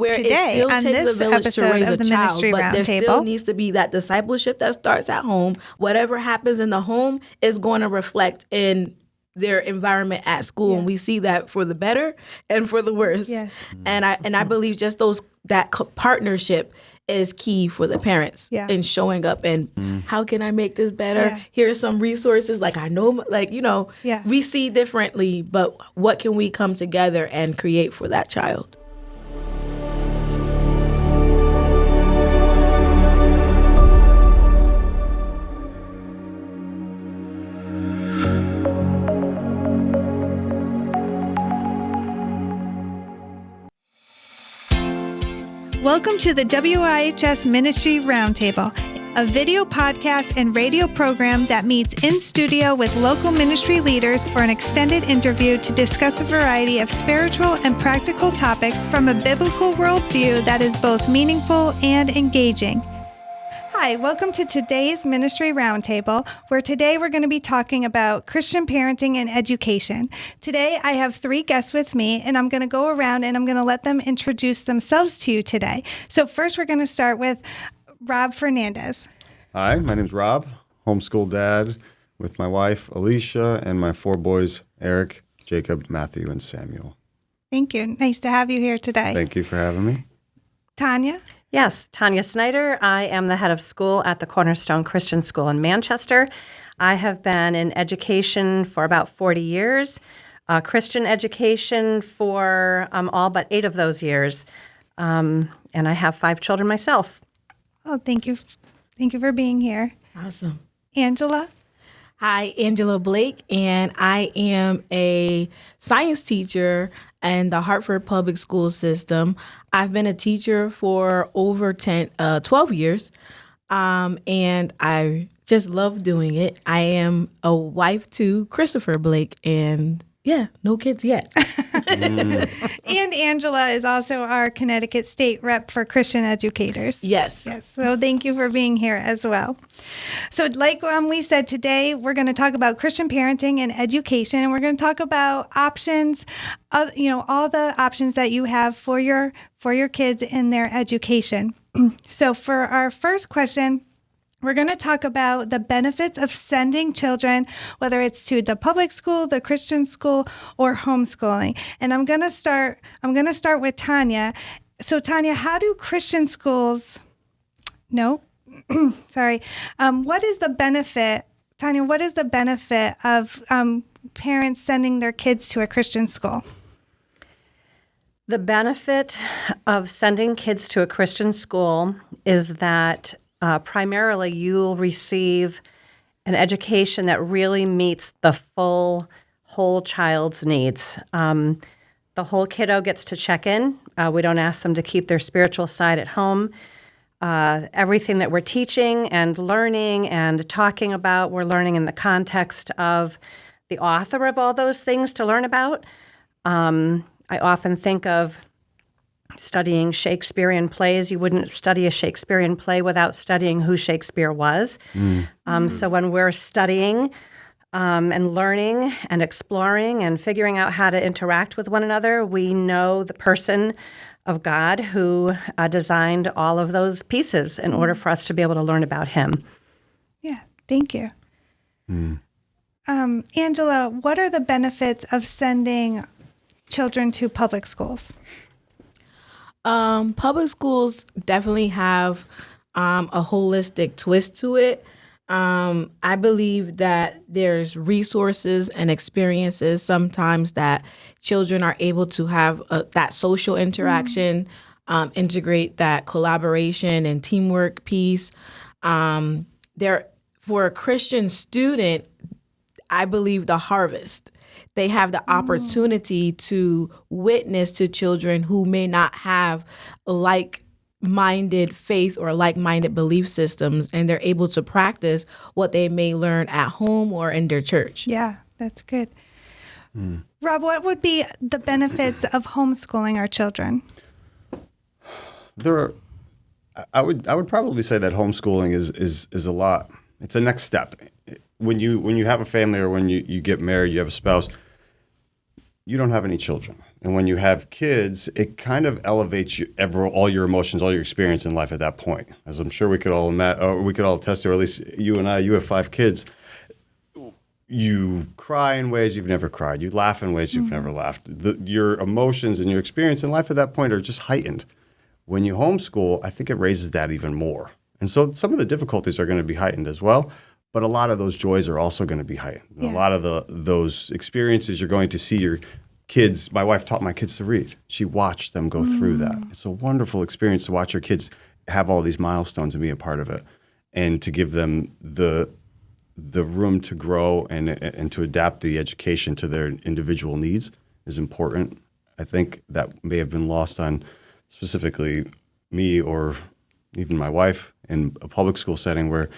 where today it still on takes a this village to episode raise of a the child, Ministry but there still Roundtable. needs to be that discipleship that starts at home. Whatever happens in the home is going to reflect in their environment at school, and we see that for the better and for the worse. Yes. And I believe just that partnership is key for the parents in showing up and how can I make this better? Yeah. Here's some resources. Like I know, we see differently, but what can we come together and create for that child? Welcome to the WIHS Ministry Roundtable, a video podcast and radio program that meets in studio with local ministry leaders for an extended interview to discuss a variety of spiritual and practical topics from a biblical worldview that is both meaningful and engaging. Hi, welcome to today's Ministry Roundtable, where today we're going to be talking about Christian parenting and education. Today, I have 3 guests with me, and I'm going to go around and I'm going to let them introduce themselves to you today. So first, we're going to start with Rob Fernandez. Hi, my name's Rob, homeschool dad with my wife, Alicia, and my 4 boys, Eric, Jacob, Matthew, and Samuel. Thank you. Nice to have you here today. Thank you for having me. Tanya? Yes, Tonya Snyder. I am the head of school at the Cornerstone Christian School in Manchester. I have been in education for about 40 years, Christian education for all but 8 of those years, and I have 5 children myself. Oh, thank you. Thank you for being here. Awesome. Angela? Hi, Angela Blake, and I am a science teacher in the Hartford Public School system. I've been a teacher for over 12 years, and I just love doing it. I am a wife to Christopher Blake, and no kids yet. And Angela is also our Connecticut State rep for Christian educators. Yes. So thank you for being here as well. So like we said today, we're going to talk about Christian parenting and education, and we're going to talk about options, all the options that you have for your kids in their education. So for our first question, we're going to talk about the benefits of sending children, whether it's to the public school, the Christian school, or homeschooling. And I'm going to start with Tonya. So Tonya, how do Christian schools? No, sorry. What is the benefit, Tonya? What is the benefit of parents sending their kids to a Christian school? The benefit of sending kids to a Christian school is that primarily you'll receive an education that really meets the whole child's needs. The whole kiddo gets to check in. We don't ask them to keep their spiritual side at home. Everything that we're teaching and learning and talking about, we're learning in the context of the author of all those things to learn about. I often think of studying Shakespearean plays. You wouldn't study a Shakespearean play without studying who Shakespeare was. So when we're studying and learning and exploring and figuring out how to interact with one another, we know the person of God who designed all of those pieces in order for us to be able to learn about him. Yeah, thank you. Angela, what are the benefits of sending children to public schools? Public schools definitely have a holistic twist to it. I believe that there's resources and experiences sometimes that children are able to have that social interaction, integrate that collaboration and teamwork piece. For a Christian student, I believe the harvest. They have the opportunity to witness to children who may not have like-minded faith or like-minded belief systems, and they're able to practice what they may learn at home or in their church. Yeah, that's good. Rob, what would be the benefits of homeschooling our children? I would probably say that homeschooling is a lot. It's a next step. When you have a family or when you get married, you have a spouse, you don't have any children. And when you have kids, it kind of elevates all your emotions, all your experience in life at that point. As I'm sure we could all attest to, or at least you and I, you have 5 kids. You cry in ways you've never cried. You laugh in ways you've never laughed. Your emotions and your experience in life at that point are just heightened. When you homeschool, I think it raises that even more. And so some of the difficulties are going to be heightened as well, but a lot of those joys are also going to be heightened. Yeah. A lot of those experiences you're going to see your kids. My wife taught my kids to read. She watched them go through that. It's a wonderful experience to watch your kids have all these milestones and be a part of it, and to give them the room to grow and to adapt the education to their individual needs is important. I think that may have been lost on specifically me or even my wife in a public school setting where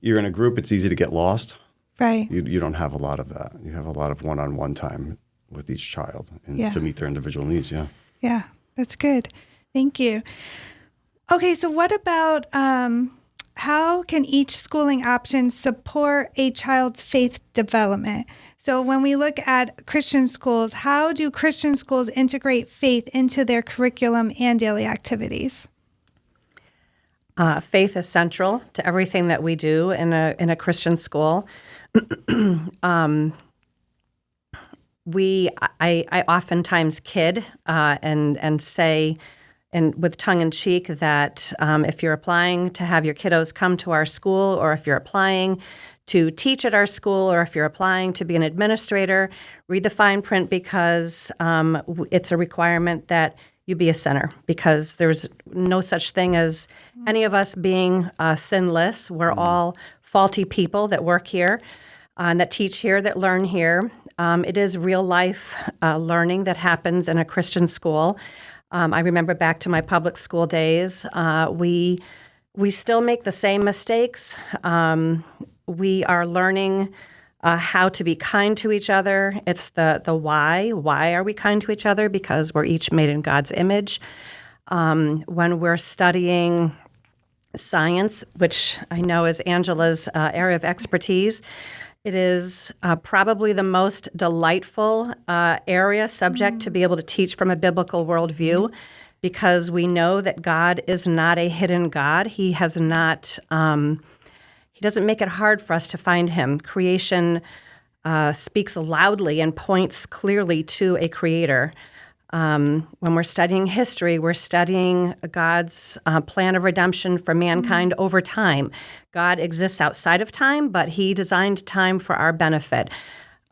you're in a group, it's easy to get lost. Right. You don't have a lot of that. You have a lot of one-on-one time with each child and to meet their individual needs. Yeah. Yeah, that's good. Thank you. Okay, so what about how can each schooling option support a child's faith development? So when we look at Christian schools, how do Christian schools integrate faith into their curriculum and daily activities? Faith is central to everything that we do in a Christian school. I oftentimes kid and say, and with tongue in cheek, that if you're applying to have your kiddos come to our school, or if you're applying to teach at our school, or if you're applying to be an administrator, read the fine print, because it's a requirement that you be a sinner, because there's no such thing as any of us being sinless. We're all faulty people that work here and that teach here, that learn here. It is real life learning that happens in a Christian school. I remember back to my public school days, we still make the same mistakes. We are learning how to be kind to each other. It's the why. Why are we kind to each other? Because we're each made in God's image. When we're studying science, which I know is Angela's area of expertise, it is probably the most delightful subject to be able to teach from a biblical worldview, because we know that God is not a hidden God. He has not. He doesn't make it hard for us to find him. Creation speaks loudly and points clearly to a creator. When we're studying history, we're studying God's plan of redemption for mankind over time. God exists outside of time, but he designed time for our benefit.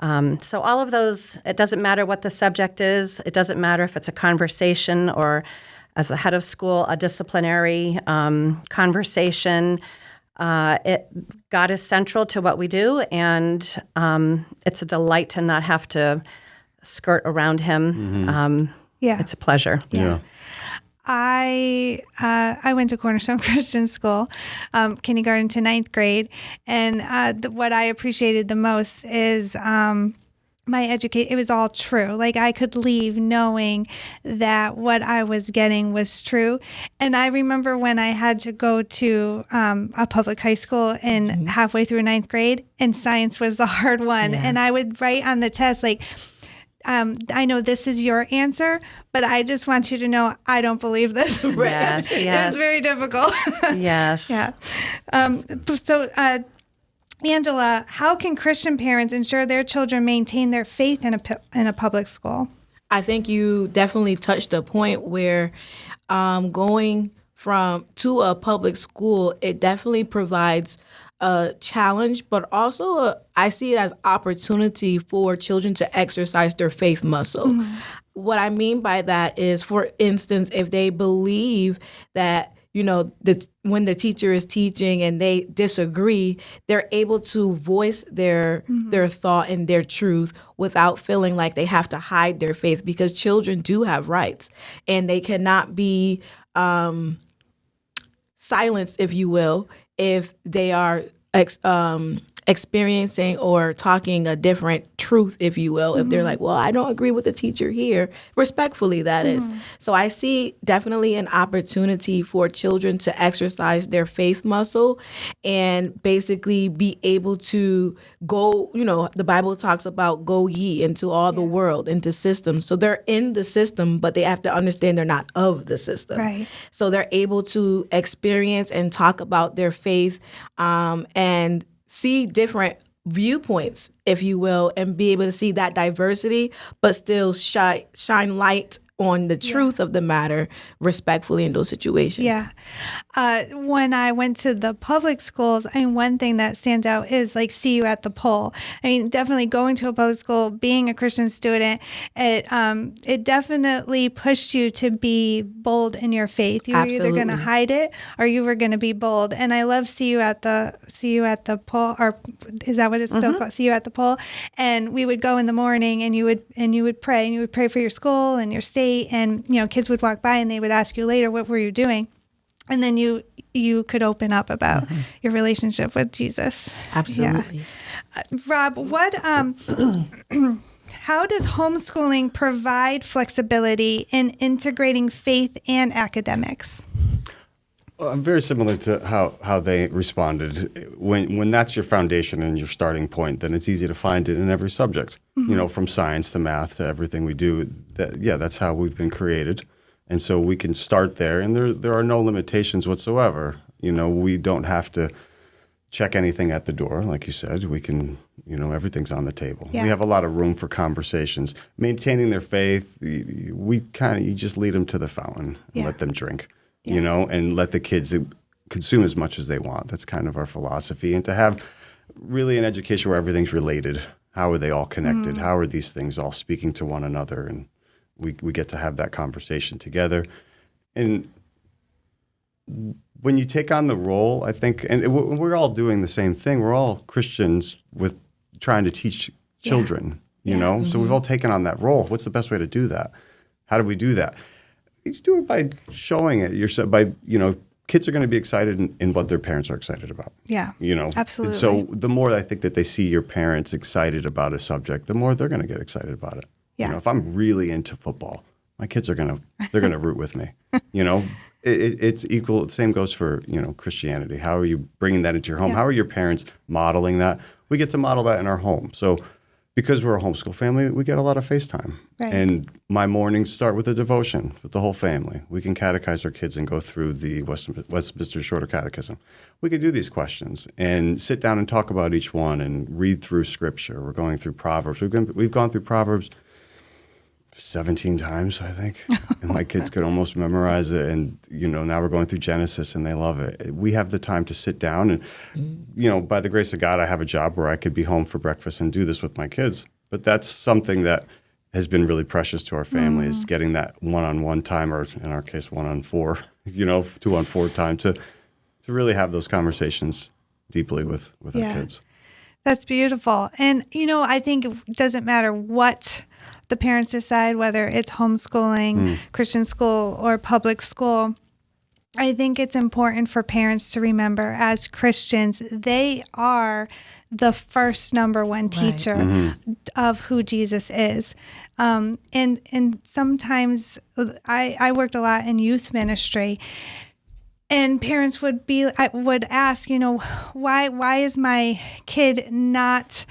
So all of those, it doesn't matter what the subject is. It doesn't matter if it's a conversation or, as the head of school, a disciplinary conversation. God is central to what we do, and it's a delight to not have to skirt around him. It's a pleasure. Yeah. I went to Cornerstone Christian School, kindergarten to 9th grade, and what I appreciated the most is my education. It was all true. Like, I could leave knowing that what I was getting was true. And I remember when I had to go to a public high school and halfway through 9th grade, and science was the hard one, and I would write on the test like, I know this is your answer, but I just want you to know I don't believe this. Yes, It was very difficult. Yes. Yeah. So, Angela, how can Christian parents ensure their children maintain their faith in a public school? I think you definitely touched a point where going to a public school, it definitely provides a challenge, but also I see it as opportunity for children to exercise their faith muscle. What I mean by that is, for instance, if they believe that, when the teacher is teaching and they disagree, they're able to voice their thought and their truth without feeling like they have to hide their faith, because children do have rights and they cannot be silenced, if you will, if they are experiencing or talking a different truth, if you will, if they're like, well, I don't agree with the teacher here, respectfully, that is. So I see definitely an opportunity for children to exercise their faith muscle and basically be able to go, the Bible talks about go ye into all the world, into systems. So they're in the system, but they have to understand they're not of the system. Right. So they're able to experience and talk about their faith and see different viewpoints, if you will, and be able to see that diversity, but still shine light on the truth of the matter respectfully in those situations. Yeah. When I went to the public schools, one thing that stands out is like see you at the pole. Definitely going to a public school, being a Christian student, it definitely pushed you to be bold in your faith. You were either going to hide it or you were going to be bold. And I love see you at the pole, or is that what it's still called? See you at the pole. And we would go in the morning and you would pray for your school and your state. And kids would walk by and they would ask you later, what were you doing? And then you could open up about your relationship with Jesus. Absolutely. Yeah. Rob, what how does homeschooling provide flexibility in integrating faith and academics? Very similar to how they responded. When that's your foundation and your starting point, then it's easy to find it in every subject. From science to math to everything we do. That's how we've been created, and so we can start there. And there are no limitations whatsoever. We don't have to check anything at the door, like you said. We can, everything's on the table. Yeah. We have a lot of room for conversations. Maintaining their faith, you just lead them to the fountain and let them drink. And let the kids consume as much as they want. That's kind of our philosophy. And to have really an education where everything's related. How are they all connected? How are these things all speaking to one another? And we get to have that conversation together. And when you take on the role, I think, and we're all doing the same thing. We're all Christians with trying to teach children, So we've all taken on that role. What's the best way to do that? How do we do that? You do it by showing it yourself. Kids are going to be excited in what their parents are excited about. Yeah, absolutely. And so the more I think that they see your parents excited about a subject, the more they're going to get excited about it. Yeah. If I'm really into football, my kids are going to root with me. It's equal. The same goes for Christianity. How are you bringing that into your home? Yeah. How are your parents modeling that? We get to model that in our home. So because we're a homeschool family, we get a lot of FaceTime. Right. And my mornings start with a devotion with the whole family. We can catechize our kids and go through the Westminster Shorter Catechism. We could do these questions and sit down and talk about each one and read through Scripture. We're going through Proverbs. We've gone through Proverbs 17 times, I think. And my kids could almost memorize it. And, now we're going through Genesis and they love it. We have the time to sit down and, by the grace of God, I have a job where I could be home for breakfast and do this with my kids. But that's something that has been really precious to our family is getting that one-on-one time, or in our case, 1-on-4, 2-on-4 time to really have those conversations deeply with our kids. That's beautiful. And, I think it doesn't matter what the parents decide, whether it's homeschooling, Christian school, or public school. I think it's important for parents to remember, as Christians, they are the first number one teacher of who Jesus is. And sometimes I worked a lot in youth ministry, and parents would ask, why is my kid not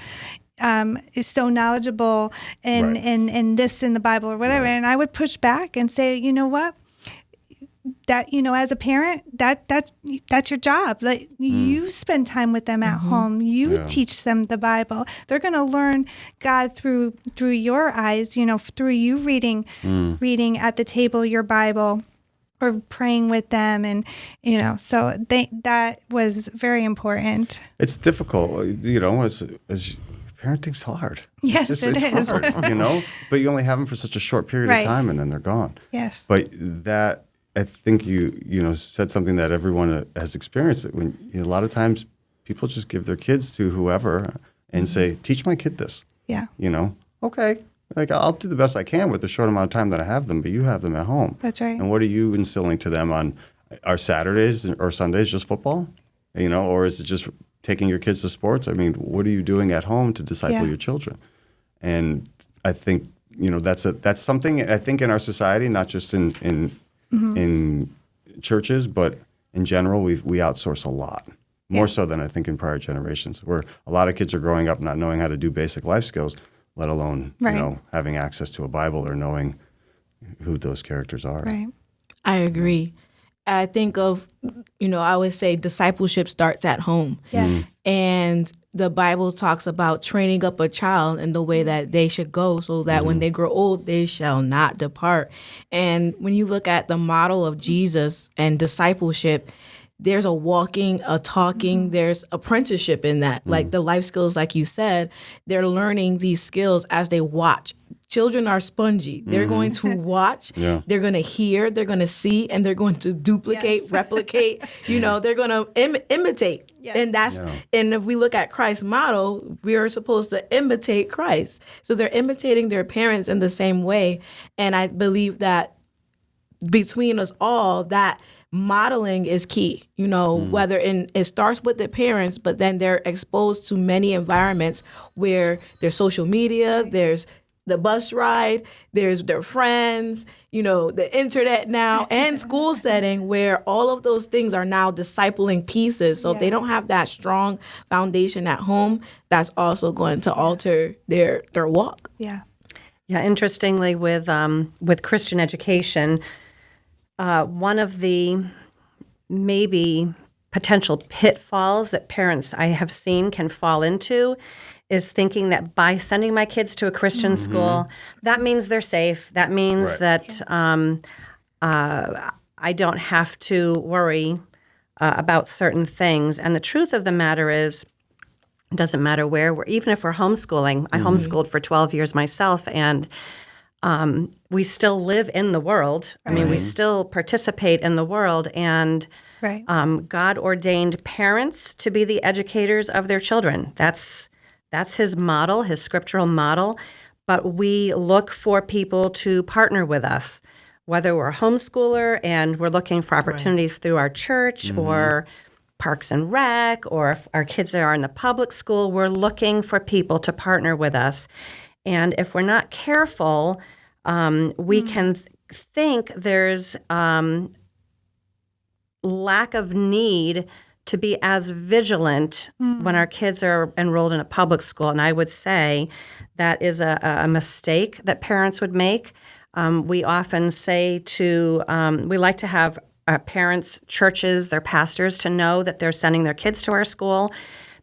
is so knowledgeable in this in the Bible or whatever? And I would push back and say, you know what? That, as a parent, that's your job. Like you spend time with them at home. You teach them the Bible. They're going to learn God through your eyes, through you reading at the table your Bible or praying with them. And, so that was very important. It's difficult, as parenting's hard. Yes, it's it is. hard, but you only have them for such a short period of time and then they're gone. Yes. But that, I think you said something that everyone has experienced. When a lot of times people just give their kids to whoever and say, teach my kid this. Yeah. Okay. Like I'll do the best I can with the short amount of time that I have them, but you have them at home. That's right. And what are you instilling to them on our Saturdays or Sundays, just football? Or is it just taking your kids to sports? I mean, what are you doing at home to disciple your children? And I think, that's something I think in our society, not just in churches, but in general, we outsource a lot. More so than I think in prior generations, where a lot of kids are growing up not knowing how to do basic life skills, let alone having access to a Bible or knowing who those characters are. Right. I agree. I think of, I always say discipleship starts at home. Yes. And the Bible talks about training up a child in the way that they should go so that when they grow old, they shall not depart. And when you look at the model of Jesus and discipleship, there's a walking, a talking, there's apprenticeship in that. Like the life skills, like you said, they're learning these skills as they watch. Children are spongy. They're going to watch, they're going to hear, they're going to see, and they're going to duplicate, replicate, they're going to imitate. Yes. And and if we look at Christ's model, we are supposed to imitate Christ. So they're imitating their parents in the same way. And I believe that between us all, that modeling is key, whether it starts with the parents, but then they're exposed to many environments where there's social media, there's the bus ride, there's their friends, the internet now, and school setting where all of those things are now discipling pieces. So if they don't have that strong foundation at home, that's also going to alter their walk. Yeah. Yeah. Interestingly, with Christian education, one of the maybe potential pitfalls that parents I have seen can fall into is thinking that by sending my kids to a Christian school, that means they're safe. That means that I don't have to worry about certain things. And the truth of the matter is, it doesn't matter where we're, even if we're homeschooling. I homeschooled for 12 years myself, and we still live in the world. I mean, we still participate in the world, and God ordained parents to be the educators of their children. That's his model, his scriptural model. But we look for people to partner with us, whether we're a homeschooler and we're looking for opportunities through our church or Parks and Rec, or if our kids are in the public school, we're looking for people to partner with us. And if we're not careful, we can think there's lack of need to be as vigilant when our kids are enrolled in a public school. And I would say that is a mistake that parents would make. We often say we like to have parents, churches, their pastors to know that they're sending their kids to our school,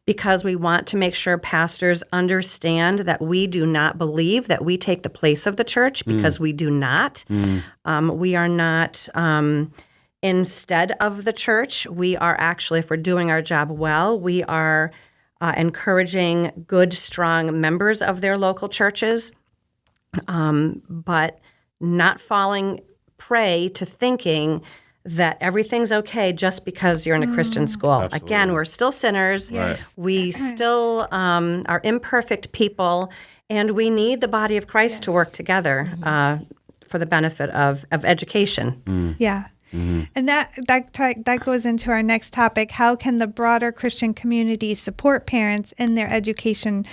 because we want to make sure pastors understand that we do not believe that we take the place of the church, because we do not. We are not instead of the church. We are actually, if we're doing our job well, we are encouraging good, strong members of their local churches, but not falling prey to thinking that everything's okay just because you're in a Christian school. Absolutely. Again, we're still sinners. Right. We still are imperfect people, and we need the body of Christ to work together for the benefit of education. Yeah. And that goes into our next topic. How can the broader Christian community support parents in their education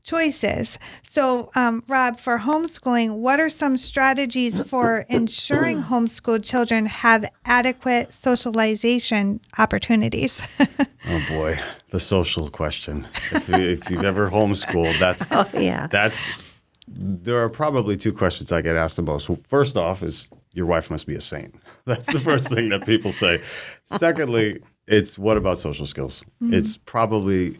choices? So, Rob, for homeschooling, what are some strategies for ensuring homeschooled children have adequate socialization opportunities? Oh boy, the social question. If you've ever homeschooled, there are probably two questions I get asked the most. Well, first off is, your wife must be a saint. That's the first thing that people say. Secondly, it's, what about social skills? It's probably,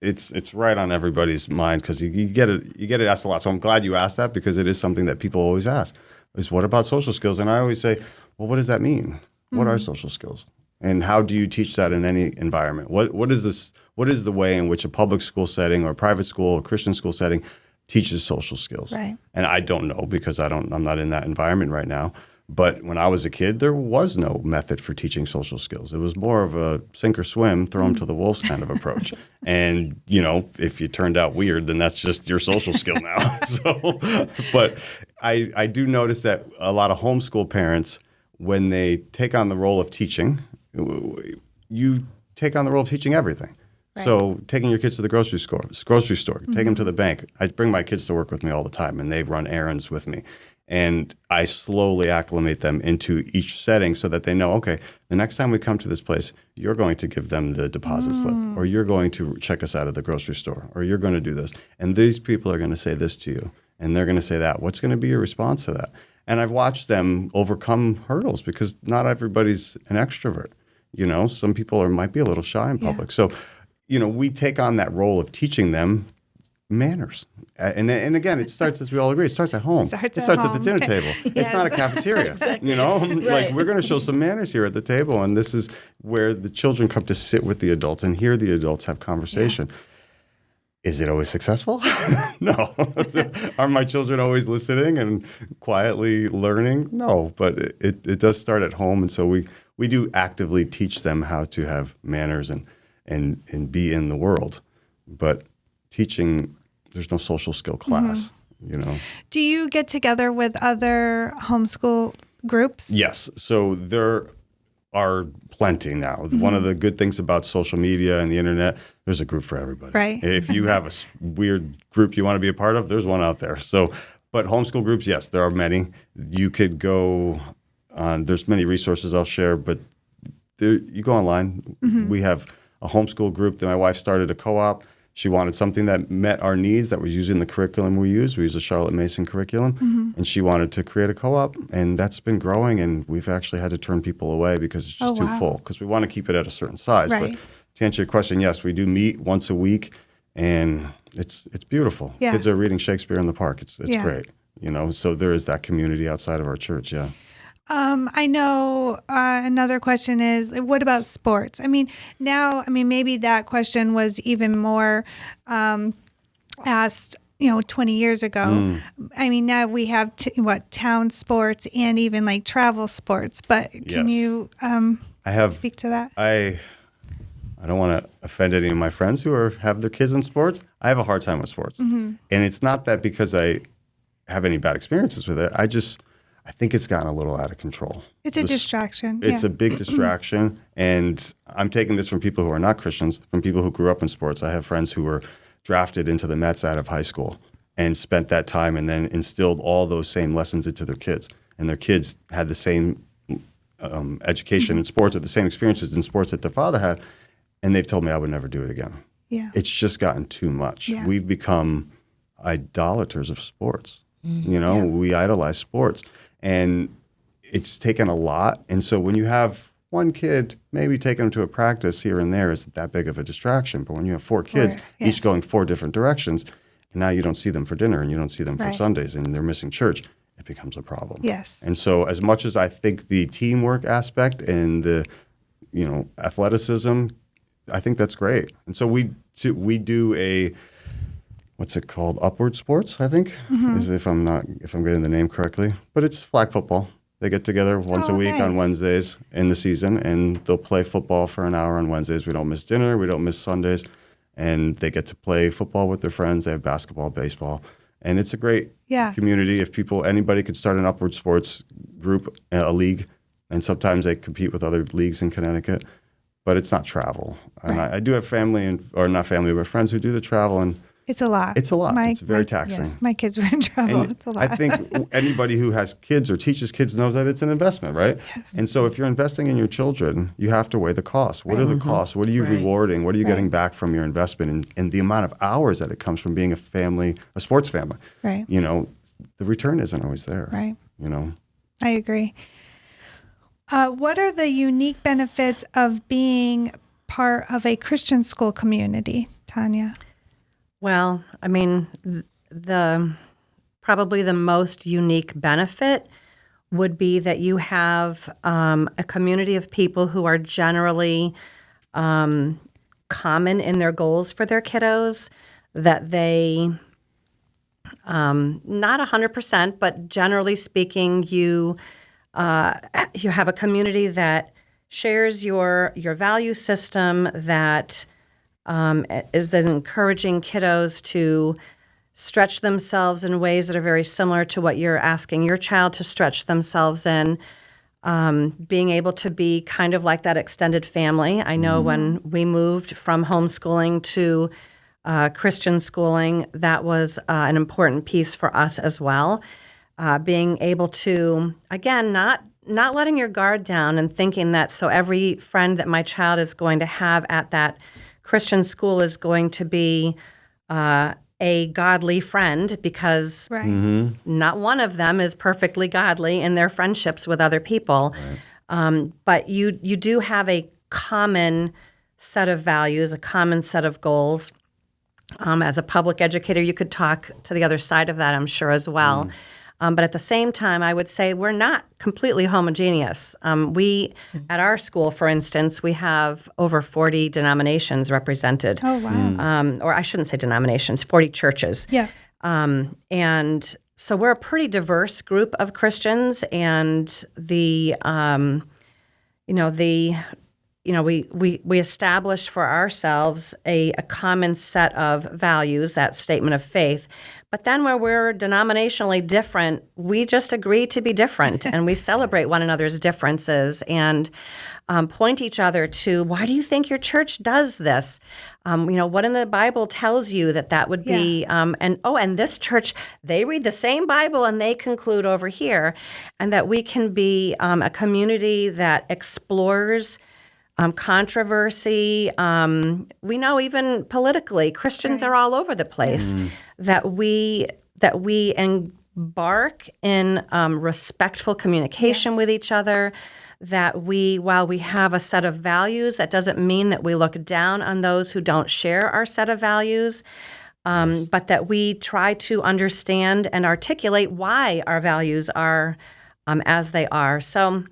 it's right on everybody's mind, because you get it asked a lot. So I'm glad you asked that, because it is something that people always ask, is what about social skills? And I always say, well, what does that mean? What are social skills? And how do you teach that in any environment? What is this? What is the way in which a public school setting or a private school or Christian school setting teaches social skills? Right. And I don't know, because I'm not in that environment right now. But when I was a kid, there was no method for teaching social skills. It was more of a sink or swim, throw them to the wolves kind of approach. And, if you turned out weird, then that's just your social skill now. But I do notice that a lot of homeschool parents, when they take on the role of teaching, you take on the role of teaching everything. So taking your kids to the grocery store, take them to the bank. I bring my kids to work with me all the time, and they run errands with me. And I slowly acclimate them into each setting so that they know, okay, the next time we come to this place, you're going to give them the deposit slip, or you're going to check us out at the grocery store, or you're going to do this. And these people are going to say this to you, and they're going to say that. What's going to be your response to that? And I've watched them overcome hurdles because not everybody's an extrovert. Some people might be a little shy in public. So, we take on that role of teaching them manners. And again, it starts, as we all agree, it starts at home. It starts at the dinner table. Yes. It's not a cafeteria. Exactly. Like we're going to show some manners here at the table. And this is where the children come to sit with the adults and hear the adults have conversation. Yeah. Is it always successful? No. Are my children always listening and quietly learning? No, but it does start at home. And so we do actively teach them how to have manners and be in the world. But teaching, there's no social skill class, Do you get together with other homeschool groups? Yes. So there are plenty now. One of the good things about social media and the internet, there's a group for everybody. Right. If you have a weird group you want to be a part of, there's one out there. So, but homeschool groups, yes, there are many. You could go on, there's many resources I'll share, but you go online. We have a homeschool group that my wife started a co-op. She wanted something that met our needs, that was using the curriculum we use. We use a Charlotte Mason curriculum. And she wanted to create a co-op, and that's been growing, and we've actually had to turn people away because it's just too full, because we want to keep it at a certain size. Right. But to answer your question, yes, we do meet once a week, and it's beautiful. Yeah. Kids are reading Shakespeare in the park. It's great. So there is that community outside of our church, yeah. I know another question is, what about sports? Maybe that question was even more asked, 20 years ago. Now we have, town sports and even like travel sports. But can you speak to that? I don't want to offend any of my friends who have their kids in sports. I have a hard time with sports. And it's not that because I have any bad experiences with it. I think it's gotten a little out of control. It's a distraction. It's a big distraction. And I'm taking this from people who are not Christians, from people who grew up in sports. I have friends who were drafted into the Mets out of high school and spent that time and then instilled all those same lessons into their kids. And their kids had the same education in sports, or the same experiences in sports that their father had. And they've told me I would never do it again. Yeah. It's just gotten too much. Yeah. We've become idolaters of sports. We idolize sports. And it's taken a lot. And so when you have one kid, maybe taking them to a practice here and there isn't that big of a distraction. But when you have four kids, each going four different directions, and now you don't see them for dinner and you don't see them for Sundays and they're missing church, it becomes a problem. Yes. And so as much as I think the teamwork aspect and the, athleticism, I think that's great. And so we do a, what's it called? Upward Sports, I think, is if I'm getting the name correctly. But it's flag football. They get together once a week on Wednesdays in the season, and they'll play football for an hour on Wednesdays. We don't miss dinner. We don't miss Sundays. And they get to play football with their friends. They have basketball, baseball. And it's a great community. If anybody could start an Upward Sports group, a league, and sometimes they compete with other leagues in Connecticut. But it's not travel. And I do have not family, but friends who do the travel, and it's a lot. It's a lot. It's very taxing. Yes, my kids were in travel. It's a lot. I think anybody who has kids or teaches kids knows that it's an investment, right? Yes. And so if you're investing in your children, you have to weigh the costs. What are the costs? What are you rewarding? What are you getting back from your investment? And the amount of hours that it comes from being a sports family. Right. The return isn't always there. Right. I agree. What are the unique benefits of being part of a Christian school community, Tonya? Well, probably the most unique benefit would be that you have a community of people who are generally common in their goals for their kiddos, that they, not 100%, but generally speaking, you have a community that shares your value system, that is encouraging kiddos to stretch themselves in ways that are very similar to what you're asking your child to stretch themselves in. being able to be kind of like that extended family. I know when we moved from homeschooling to Christian schooling, that was an important piece for us as well. Being able to, again, not letting your guard down and thinking that so every friend that my child is going to have at that Christian school is going to be a godly friend, because not one of them is perfectly godly in their friendships with other people. But you do have a common set of values, a common set of goals. As a public educator, you could talk to the other side of that, I'm sure, as well. But at the same time, I would say we're not completely homogeneous. We, at our school, for instance, we have over 40 denominations represented. Oh, wow. Or I shouldn't say denominations, 40 churches. Yeah. And so we're a pretty diverse group of Christians, and we establish for ourselves a common set of values, that statement of faith. But then where we're denominationally different, we just agree to be different, and we celebrate one another's differences and point each other to, why do you think your church does this? What in the Bible tells you that would be, and this church, they read the same Bible and they conclude over here, and that we can be a community that explores controversy. We know even politically, Christians are all over the place. That we embark in respectful communication with each other. That while we have a set of values, that doesn't mean that we look down on those who don't share our set of values. But that we try to understand and articulate why our values are as they are. So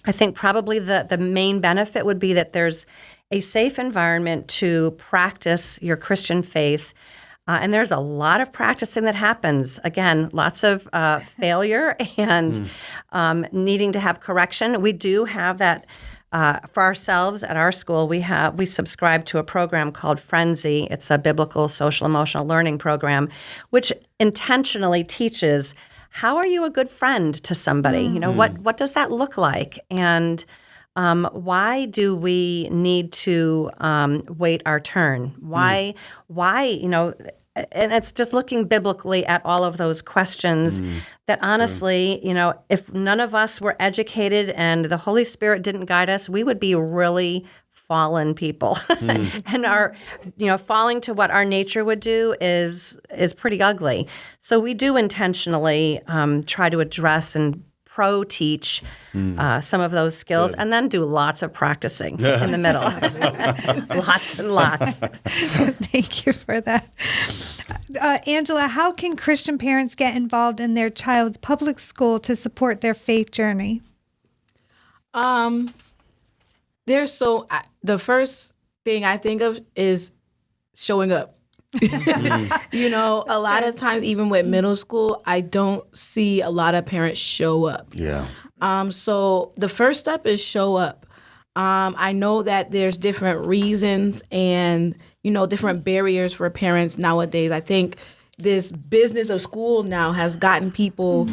I think probably the main benefit would be that there's a safe environment to practice your Christian faith. And there's a lot of practicing that happens. Again, lots of failure and needing to have correction. We do have that for ourselves at our school. We subscribe to a program called Frenzy. It's a biblical social emotional learning program, which intentionally teaches, how are you a good friend to somebody? What does that look like? And why do we need to wait our turn? Why, and it's just looking biblically at all of those questions that honestly, if none of us were educated and the Holy Spirit didn't guide us, we would be really fallen people. And our, falling to what our nature would do is pretty ugly. So we do intentionally try to address and pro-teach some of those skills, and then do lots of practicing in the middle. Lots and lots. Thank you for that. Angela, how can Christian parents get involved in their child's public school to support their faith journey? The first thing I think of is showing up. A lot of times, even with middle school, I don't see a lot of parents show up. Yeah. So the first step is show up. I know that there's different reasons and, different barriers for parents nowadays. I think this business of school now has gotten people,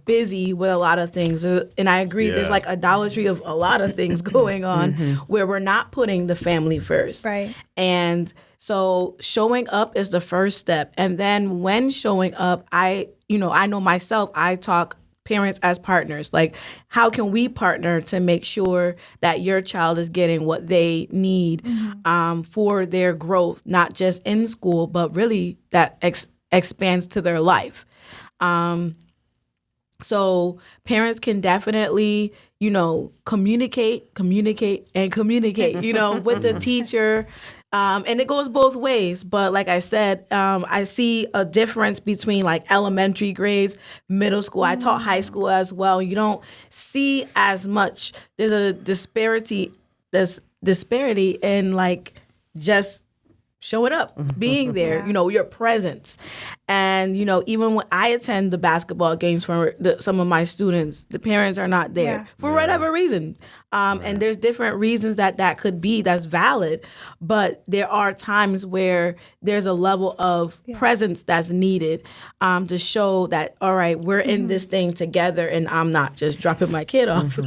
busy with a lot of things. And I agree, there's like idolatry of a lot of things going on where we're not putting the family first. Right. And so showing up is the first step. And then when showing up, I know myself, I talk parents as partners. Like, how can we partner to make sure that your child is getting what they need for their growth, not just in school, but really that expands to their life. So parents can definitely, communicate, with the teacher. And it goes both ways. But like I said, I see a difference between like elementary grades, middle school. I taught high school as well. You don't see as much. There's a disparity in like just showing up, being there, your presence. And, even when I attend the basketball games for some of my students, the parents are not there for whatever reason. And there's different reasons that could be, that's valid. But there are times where there's a level of presence that's needed to show that, all right, we're in this thing together, and I'm not just dropping my kid off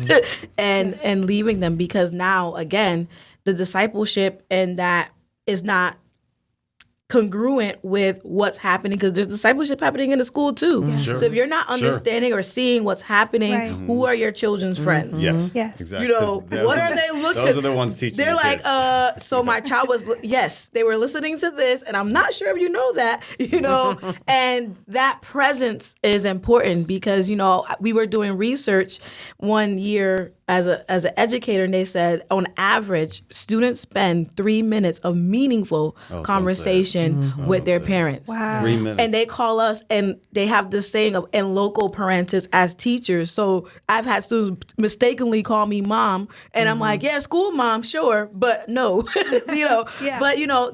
and leaving them, because now, again, the discipleship and that is not congruent with what's happening, because there's discipleship happening in the school too. Sure. So if you're not understanding or seeing what's happening, who are your children's friends? Yes, exactly. What are they looking? Those are the ones teaching. They're the like, kids. so my child was, yes, they were listening to this, and I'm not sure if you know that, and that presence is important, because we were doing research one year as an educator, and they said on average students spend 3 minutes of meaningful conversation with their parents. Wow. 3 minutes. And they call us, and they have this saying of, and local parents as teachers. So I've had students mistakenly call me mom, and I'm like, yeah, school mom, sure, but no, But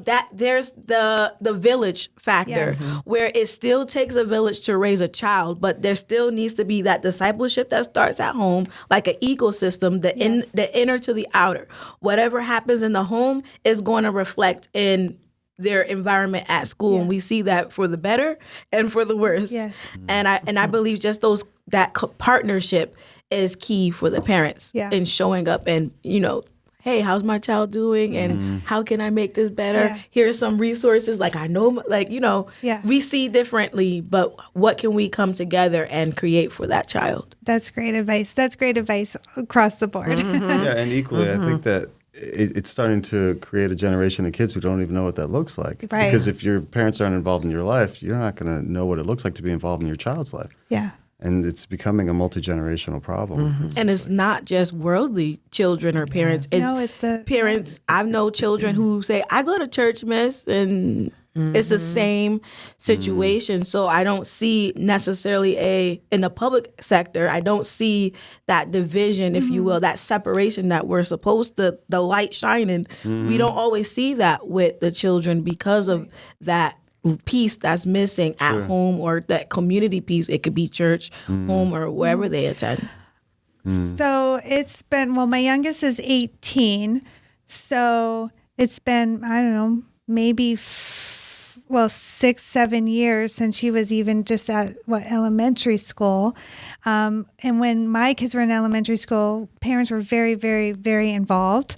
that there's the village factor, where it still takes a village to raise a child, but there still needs to be that discipleship that starts at home, like an ecosystem, the inner to the outer. Whatever happens in the home is going to reflect in their environment at school, and we see that for the better and for the worse. Yes. And I believe just that partnership is key for the parents in showing up and hey, how's my child doing, and how can I make this better? Yeah. Here's some resources. Like I know, we see differently, but what can we come together and create for that child? That's great advice. That's great advice across the board. Yeah, and equally, I think that it's starting to create a generation of kids who don't even know what that looks like. Right. Because if your parents aren't involved in your life, you're not going to know what it looks like to be involved in your child's life. Yeah. And it's becoming a multi-generational problem. And it's not just worldly children or parents. It's the parents. I know children who say, I go to church, miss, and it's the same situation. So I don't see necessarily in the public sector, I don't see that division, if you will, that separation that we're supposed to, the light shining. We don't always see that with the children because of that piece that's missing at home, or that community piece. It could be church, home, or wherever they attend. So it's been, my youngest is 18. So it's been, I don't know, maybe 6-7 years since she was even just at elementary school. And when my kids were in elementary school, parents were very, very, very involved.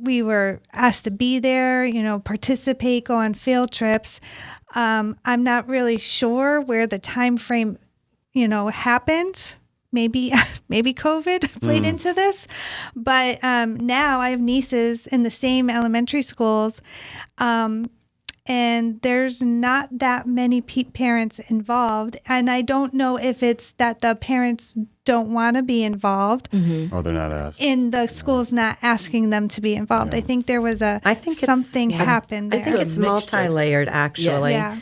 We were asked to be there, participate, go on field trips. I'm not really sure where the time frame, happened. Maybe COVID played into this. But now I have nieces in the same elementary schools. And there's not that many parents involved. And I don't know if it's that the parents don't want to be involved. Or they're not asked. And the school's not asking them to be involved. I think there was something happened there. I think it's multi-layered, actually. Yeah.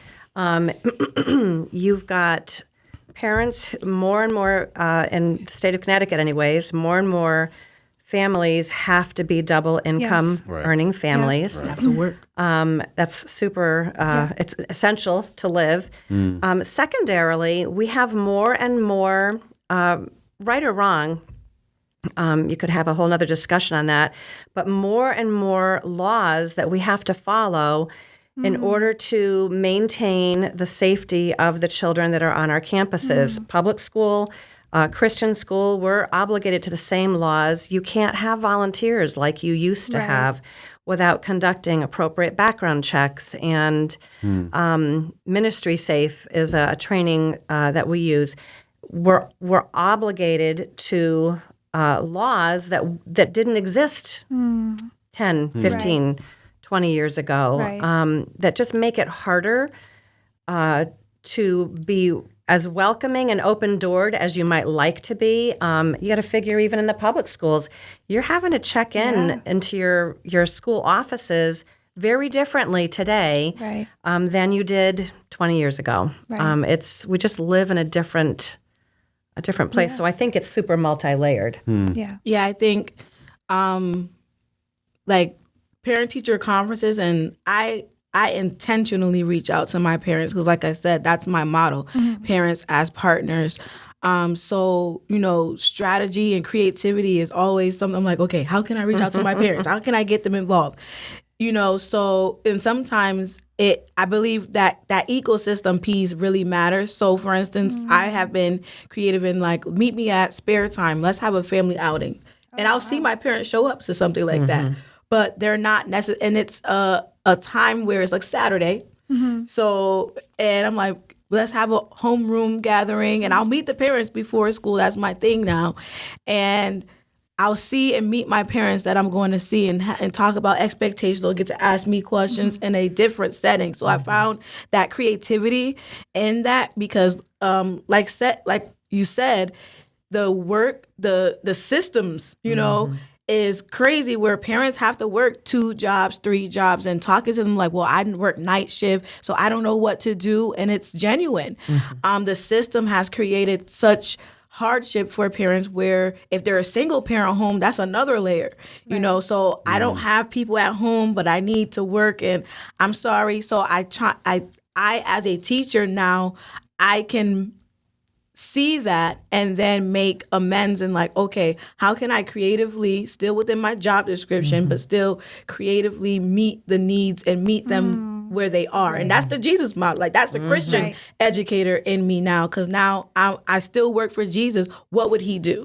You've got parents, more and more, in the state of Connecticut anyways, more and more families have to be double income earning families. Have to work. That's super, it's essential to live. Secondarily, we have more and more, right or wrong, you could have a whole other discussion on that, but more and more laws that we have to follow in order to maintain the safety of the children that are on our campuses. Public school, Christian school, we're obligated to the same laws. You can't have volunteers like you used to have without conducting appropriate background checks. And Ministry Safe is a training that we use. We're obligated to laws that didn't exist 10, 15, 20 years ago, that just make it harder to be as welcoming and open-doored as you might like to be. You got to figure, even in the public schools, you're having to check into your school offices very differently today than you did 20 years ago. We just live in a different place. So I think it's super multi-layered. Yeah, I think parent-teacher conferences, and I intentionally reach out to my parents because, like I said, that's my model, parents as partners. So, strategy and creativity is always something I'm like, okay, how can I reach out to my parents? How can I get them involved? So, and sometimes I believe that ecosystem piece really matters. So, for instance, I have been creative in like, meet me at spare time. Let's have a family outing. And I'll see my parents show up to something like that. But they're not necessary. And it's a time where it's like Saturday. So, and I'm like, let's have a homeroom gathering. And I'll meet the parents before school. That's my thing now. And I'll see and meet my parents that I'm going to see and talk about expectations. They'll get to ask me questions in a different setting. So I found that creativity in that because, like you said, the work, the systems, is crazy where parents have to work 2 jobs, 3 jobs, and talking to them like, well, I didn't work night shift, so I don't know what to do. And it's genuine. The system has created such hardship for parents where if they're a single parent home, that's another layer, so I don't have people at home, but I need to work and I'm sorry. So I as a teacher now, I can see that and then make amends and like, okay, how can I creatively, still within my job description, but still creatively meet the needs and meet them where they are. And that's the Jesus model. Like that's the Christian educator in me now. Cause now I still work for Jesus. What would he do?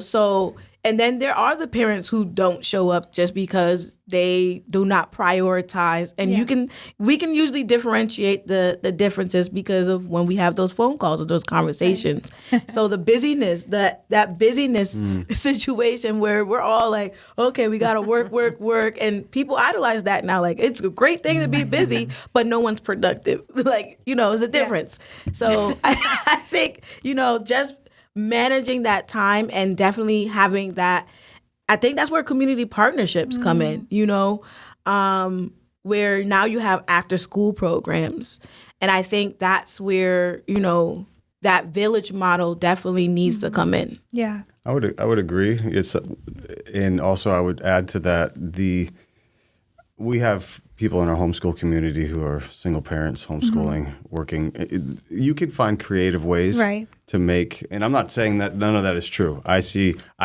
So, and then there are the parents who don't show up just because they do not prioritize. And we can usually differentiate the differences because of when we have those phone calls or those conversations. So the busyness, that busyness situation where we're all like, okay, we got to work. And people idolize that now. Like it's a great thing to be busy, but no one's productive. Like, it's a difference. So I think, just managing that time and definitely having that, I think that's where community partnerships come in, where now you have after school programs. And I think that's where, that village model definitely needs to come in. Yeah. I would agree. And also I would add to that we have people in our homeschool community who are single parents, homeschooling, working. You can find creative ways to make, and I'm not saying that none of that is true. I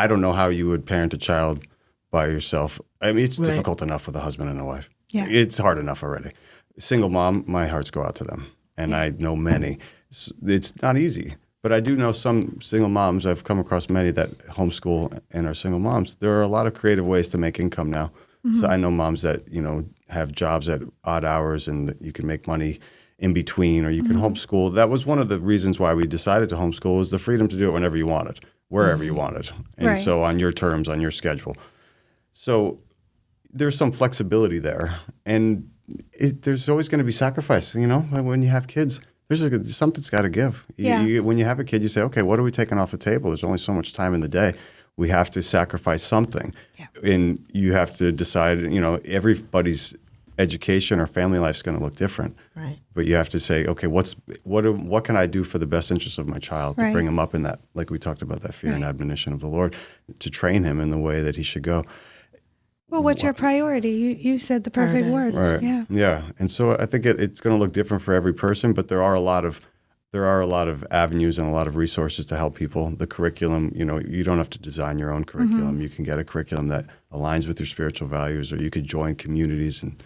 don't know how you would parent a child by yourself. I mean, it's difficult enough with a husband and a wife. Yeah. It's hard enough already. Single mom, my hearts go out to them. And I know many. It's not easy. But I do know some single moms. I've come across many that homeschool and are single moms. There are a lot of creative ways to make income now. So I know moms that, have jobs at odd hours and that you can make money in between or you can homeschool. That was one of the reasons why we decided to homeschool was the freedom to do it whenever you wanted, wherever you wanted. And so on your terms, on your schedule. So there's some flexibility there. And there's always going to be sacrifice, when you have kids. Something's got to give. When you have a kid, you say, okay, what are we taking off the table? There's only so much time in the day. We have to sacrifice something. Yeah. And you have to decide, everybody's education or family life is going to look different. Right. But you have to say, okay, what can I do for the best interest of my child to bring him up in that, like we talked about, that fear and admonition of the Lord, to train him in the way that he should go. Well, what's your priority? You said the perfect word. Right. Yeah. Yeah. And so I think it's going to look different for every person, but there are a lot of avenues and a lot of resources to help people. The curriculum, you don't have to design your own curriculum. You can get a curriculum that aligns with your spiritual values, or you could join communities and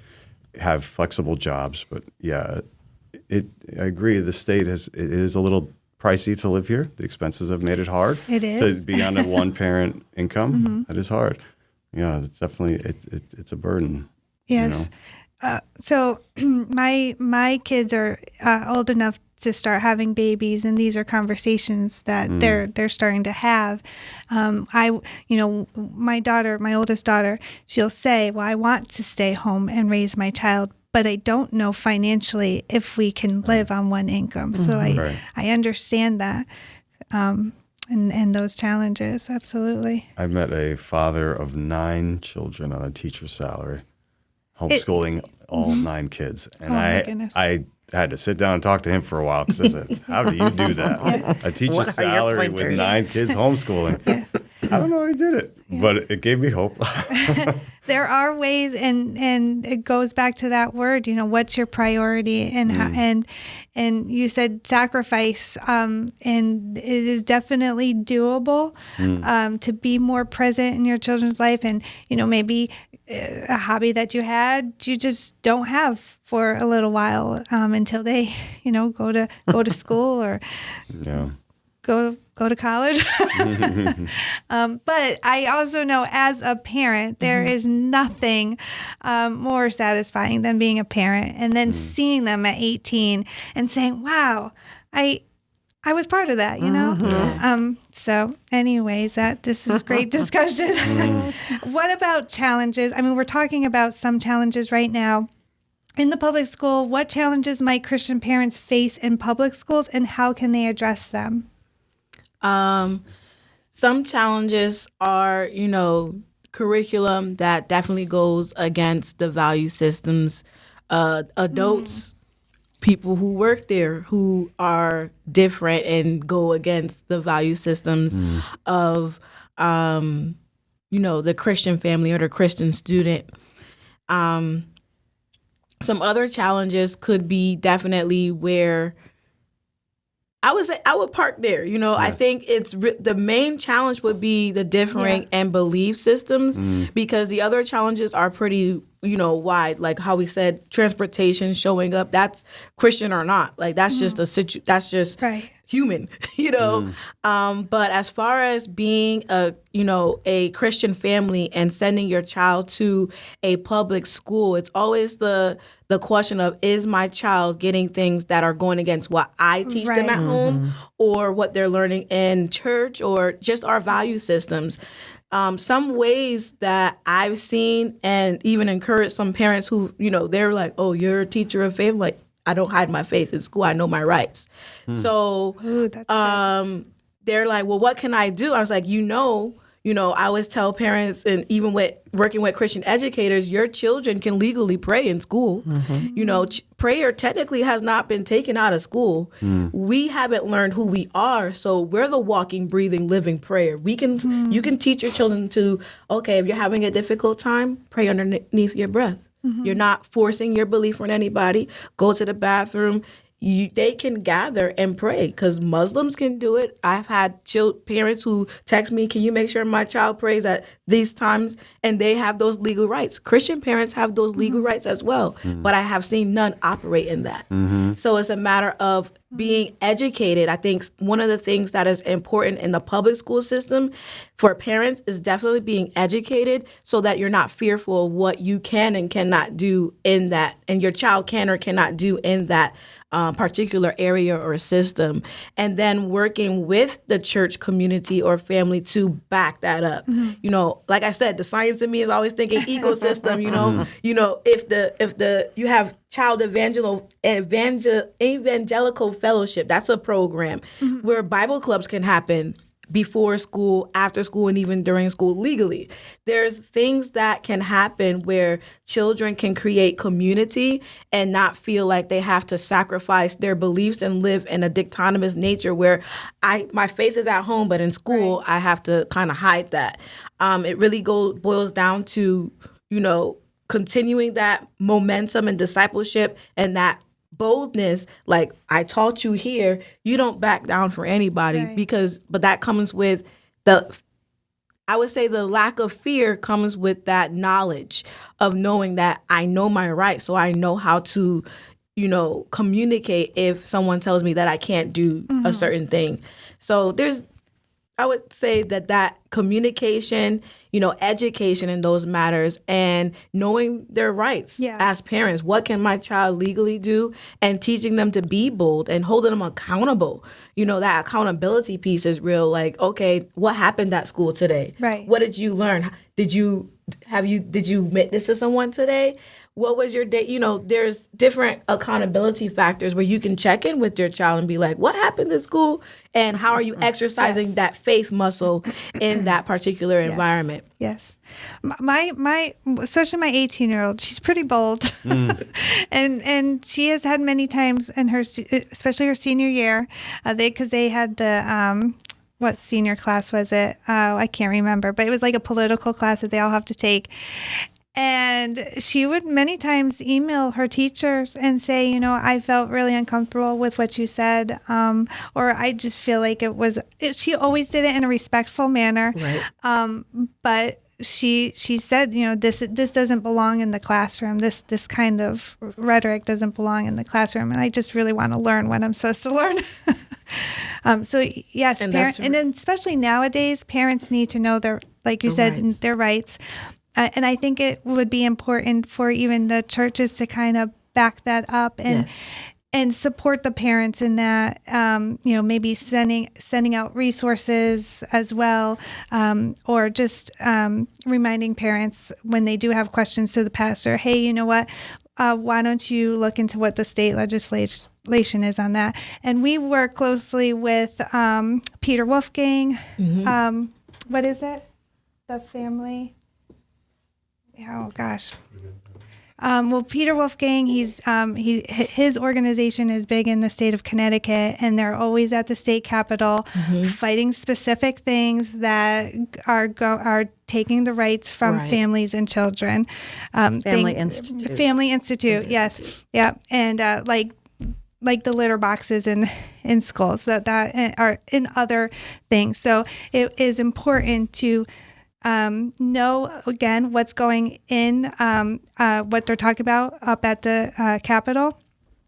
have flexible jobs. But I agree. The state it is a little pricey to live here. The expenses have made it hard. It is. To be on a one-parent income. That is hard. Yeah, it's definitely, it's a burden. Yes. So my kids are old enough to start having babies, and these are conversations that they're starting to have. My oldest daughter, she'll say, well, I want to stay home and raise my child, but I don't know financially if we can live on one income. So I understand that. And those challenges, absolutely. I met a father of 9 children on a teacher's salary, homeschooling all 9 kids. And I had to sit down and talk to him for a while because I said, how do you do that? A teacher's salary with 9 kids homeschooling. I don't know how he did it, but it gave me hope. there are ways, and it goes back to that word, what's your priority, and and you said sacrifice, and it is definitely doable to be more present in your children's life, and maybe a hobby that you had, you just don't have for a little while until they go to school or go to college. But I also know, as a parent, there is nothing more satisfying than being a parent and then seeing them at 18 and saying, wow, I was part of that, So anyways, this is great discussion. What about challenges? I mean, we're talking about some challenges right now in the public school. What challenges might Christian parents face in public schools, and how can they address them? Some challenges are, curriculum that definitely goes against the value systems, adults, people who work there who are different and go against the value systems of, the Christian family or the Christian student. Some other challenges could be definitely where I would park there. I think it's the main challenge would be the differing and belief systems, because the other challenges are pretty, wide. Like how we said, transportation, showing up, that's Christian or not. Like that's just that's just human, But as far as being a Christian family and sending your child to a public school, it's always the question of, is my child getting things that are going against what I teach them at home or what they're learning in church or just our value systems? Some ways that I've seen and even encouraged some parents who, they're like, oh, you're a teacher of faith. Like, I don't hide my faith in school. I know my rights. So they're like, well, what can I do? I was like, I always tell parents, and even with working with Christian educators, your children can legally pray in school. Prayer technically has not been taken out of school. We haven't learned who we are, so we're the walking, breathing, living prayer. You can teach your children to, okay, if you're having a difficult time, pray underneath your breath. You're not forcing your belief on anybody. Go to the bathroom. They can gather and pray, because Muslims can do it. I've had parents who text me, can you make sure my child prays at these times? And they have those legal rights. Christian parents have those legal rights as well, but I have seen none operate in that. So it's a matter of being educated. I think one of the things that is important in the public school system for parents is definitely being educated, so that you're not fearful of what you can and cannot do in that, and your child can or cannot do in that particular area or system, and then working with the church community or family to back that up. Like I said, the science in me is always thinking ecosystem. If you have child evangelical fellowship, that's a program where Bible clubs can happen before school, after school, and even during school legally. There's things that can happen where children can create community and not feel like they have to sacrifice their beliefs and live in a dichotomous nature where my faith is at home, but in school I have to kind of hide that. It really boils down to, continuing that momentum and discipleship and that boldness, like I taught you here, you don't back down for anybody, but that comes with I would say the lack of fear comes with that knowledge of knowing that I know my rights, so I know how to, communicate if someone tells me that I can't do a certain thing. So I would say that communication, education in those matters, and knowing their rights as parents. What can my child legally do? And teaching them to be bold and holding them accountable. That accountability piece is real. Like, okay, what happened at school today? Right. What did you learn? Did you admit this to someone today? What was your day? There's different accountability factors where you can check in with your child and be like, what happened at school? And how are you exercising that faith muscle in that particular environment? Yes. My especially my 18-year-old, she's pretty bold. and she has had many times in her, especially her senior year, because they had the, what senior class was it? I can't remember, but it was like a political class that they all have to take. And she would many times email her teachers and say, I felt really uncomfortable with what you said, or I just feel like she always did it in a respectful manner. Right. But she said, this doesn't belong in the classroom. This kind of rhetoric doesn't belong in the classroom. And I just really want to learn what I'm supposed to learn. So yes, and then especially nowadays, parents need to know like you said, rights. Their rights. And I think it would be important for even the churches to kind of back that up and support the parents in that, maybe sending out resources as well, or just reminding parents when they do have questions to the pastor, hey, you know what? Why don't you look into what the state legislation is on that? And we work closely with Peter Wolfgang. Mm-hmm. What is it? The family. Oh gosh. Well, Peter Wolfgang, his organization is big in the state of Connecticut, and they're always at the state capitol fighting specific things that are taking the rights from families and children. Family Institute, yes, yeah, and like the litter boxes in schools that are in other things. So it is important to know again what's going in, what they're talking about up at the Capitol,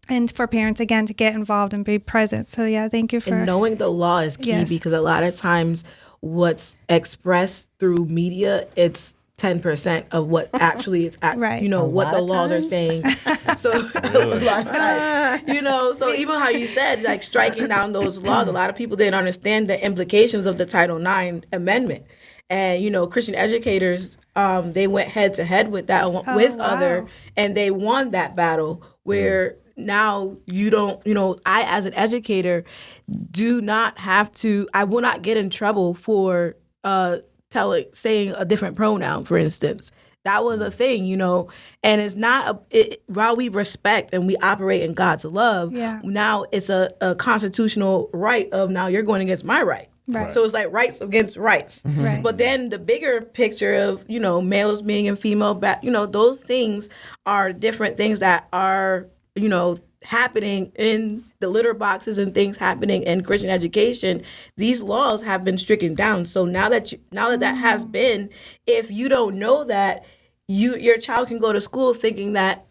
and for parents again to get involved and be present. So yeah, thank you for and knowing the law is key because a lot of times what's expressed through media, it's 10% of what actually is what the laws are saying. So a lot of times, so even how you said like striking down those laws, a lot of people didn't understand the implications of the Title IX amendment. And, Christian educators, they went head to head with that other, and they won that battle where now you don't, I as an educator do not have to, I will not get in trouble for saying a different pronoun, for instance. That was a thing, and it's not, while we respect and we operate in God's love, now it's a constitutional right of now you're going against my right. Right. So it's like rights against rights. Mm-hmm. Right. But then the bigger picture of, males being in female, those things are different things that are, happening in the litter boxes and things happening in Christian education. These laws have been stricken down. So now that has been, if you don't know that, your child can go to school thinking that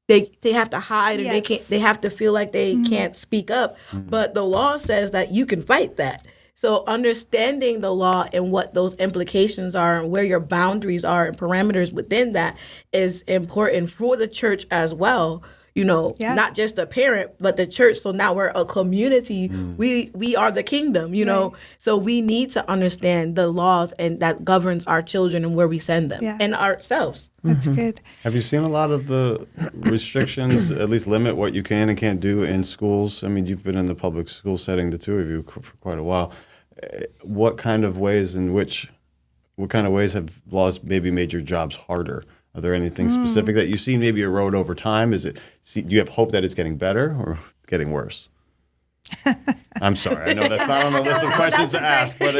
they have to hide and they have to feel like they can't speak up. But the law says that you can fight that. So understanding the law and what those implications are and where your boundaries are and parameters within that is important for the church as well. Not just a parent, but the church. So now we're a community. We are the kingdom, So we need to understand the laws and that governs our children and where we send them and ourselves. That's good. Have you seen a lot of the restrictions at least limit what you can and can't do in schools? I mean, you've been in the public school setting, the two of you, for quite a while. What kind of ways have laws maybe made your jobs harder? Are there anything specific that you see maybe erode over time? Do you have hope that it's getting better or getting worse? I'm sorry. I know that's not on the list of questions to ask, but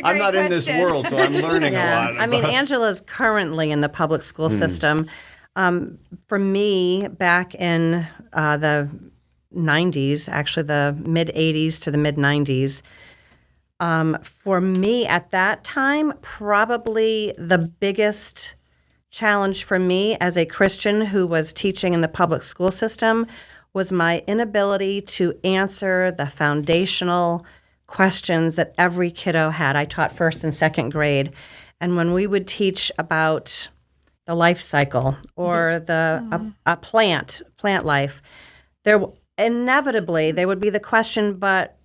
I'm not in this world, so I'm learning a lot. I mean, Angela's currently in the public school system. For me, back in the 90s, actually the mid-80s to the mid-90s, for me at that time, probably the biggest challenge for me as a Christian who was teaching in the public school system was my inability to answer the foundational questions that every kiddo had. I taught first and second grade, and when we would teach about the life cycle or a plant life, there inevitably there would be the question, but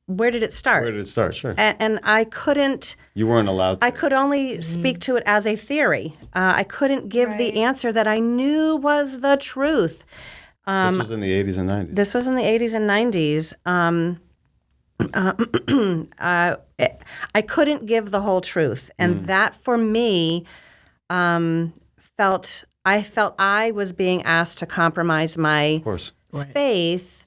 where did it start? Where did it start? Sure. And I couldn't. You weren't allowed to. I could only speak to it as a theory. I couldn't give the answer that I knew was the truth. This was in the 80s and 90s. This was in the 80s and 90s. I couldn't give the whole truth. And that for me I felt I was being asked to compromise my faith